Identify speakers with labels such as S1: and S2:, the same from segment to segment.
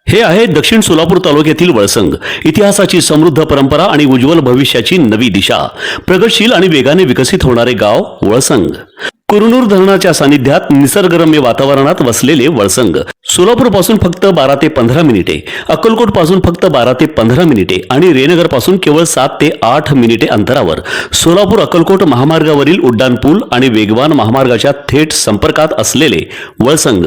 S1: हे आहे दक्षिण सोलापूर तालुक्यातील वळसंग. इतिहासाची समृद्ध परंपरा आणि उज्ज्वल भविष्याची नवी दिशा. प्रगतशील आणि वेगाने विकसित होणारे गाव वळसंग. कुरनूर धरणाच्या सानिध्यात निसर्गरम्य वातावरणात वसलेले वळसंग सोलापूर पासून फक्त 12 ते 15 मिनिटे, अक्कलकोट पासून फक्त 12 ते 15 मिनिटे आणि रेनगर पासून केवळ 7 ते 8 मिनिटे अंतरावर सोलापूर अक्कलकोट महामार्गावरील उड्डाण पूल आणि वेगवान महामार्गाच्या थेट संपर्कात असलेले वळसंग.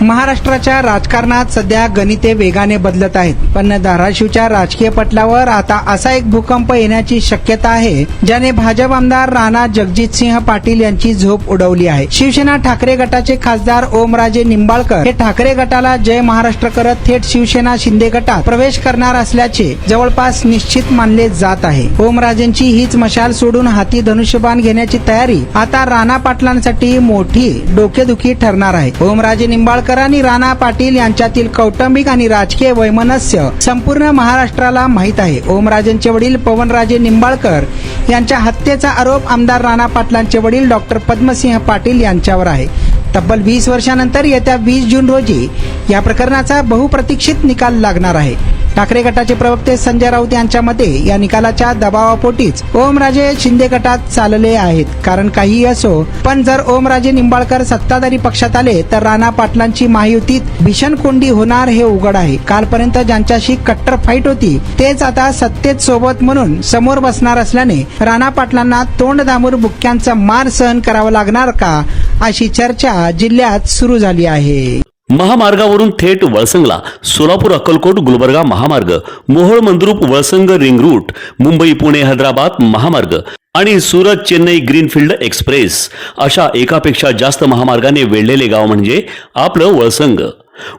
S2: महाराष्ट्राच्या राजकारणात सध्या गणिते वेगाने बदलत आहेत, पण धाराशिवच्या राजकीय पटलावर आता असा एक भूकंप येण्याची शक्यता आहे ज्याने भाजप आमदार राणा जगजितसिंह पाटील यांची झोप उडवली आहे. शिवसेना ठाकरे गटाचे खासदार ओमराजे निंबाळकर हे ठाकरे गटाला जय महाराष्ट्र करत थेट शिवसेना शिंदे गटात प्रवेश करणार असल्याचे जवळपास निश्चित मानले जात आहे. ओमराजेंची हीच मशाल सोडून हाती धनुष्यबाण घेण्याची तयारी आता राणा पाटलांसाठी मोठी डोकेदुखी ठरणार आहे. ओमराजे निंबाळकर आणि राणा पाटील यांच्यातील कौटुंबिक आणि राजकीय वैमनस्य संपूर्ण महाराष्ट्राला माहीत आहे. ओमराजेंचे वडील पवनराजे निंबाळकर यांच्या हत्येचा आरोप आमदार राणा पाटलांचे वडील डॉक्टर पद्मसिंह पाटील यांच्यावर आहे. तब्बल 20 वर्षानंतर येत्या 20 जून रोजी या प्रकरणाचा बहुप्रतीक्षित निकाल लागणार आहे. ठाकरे गटाचे प्रवक्ते संजय राऊत यांच्या मते या निकालाच्या दबावापोटीच ओमराजे शिंदे गटात चालले आहेत. कारण काहीही असो, पण जर ओमराजे निंबाळकर सत्ताधारी पक्षात आले तर राणा पाटलांची महायुतीत भीषण कोंडी होणार हे उघड आहे. कालपर्यंत ज्यांच्याशी कट्टर फाईट होती तेच आता सत्तेत सोबत म्हणून समोर बसणार असल्याने राणा पाटलांना तोंड दामूर बुक्क्यांचा मार सहन करावा लागणार का, अशी चर्चा जिल्ह्यात सुरू झाली आहे.
S1: महामार्गावरून थेट वळसंगला सोलापूर अक्कलकोट गुलबर्गा महामार्ग, मोहोळ मंद्रुप वळसंग रिंग रूट, मुंबई पुणे हैदराबाद महामार्ग आणि सुरत चेन्नई ग्रीनफील्ड एक्सप्रेस अशा एकापेक्षा जास्त महामार्गाने वेढलेले गाव म्हणजे आपलं वळसंग.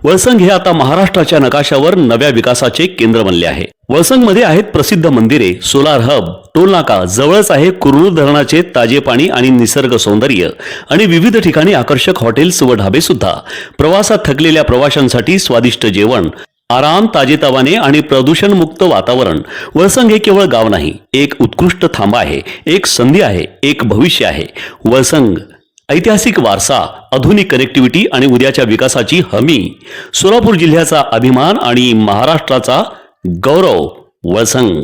S1: वळसंग हे आता महाराष्ट्राच्या नकाशावर नव्या विकासाचे केंद्र बनले आहे. वळसंगमध्ये आहेत प्रसिद्ध मंदिरे, सोलार हब, टोलनाका, जवळच आहे कुरनूर धरणाचे ताजे पाणी आणि निसर्ग सौंदर्य आणि विविध ठिकाणी आकर्षक हॉटेल्स व ढाबे सुद्धा. प्रवासात थकलेल्या प्रवाशांसाठी स्वादिष्ट जेवण, आराम, ताजेतवाने आणि प्रदूषणमुक्त वातावरण. वळसंग हे केवळ गाव नाही, एक उत्कृष्ट थांबा आहे, एक संधी आहे, एक भविष्य आहे. वळसंग ऐतिहासिक वारसा, आधुनिक कनेक्टिव्हिटी आणि उद्याच्या विकासाची हमी. सोलापूर जिल्ह्याचा अभिमान आणि महाराष्ट्राचा गौरव. वळसंग.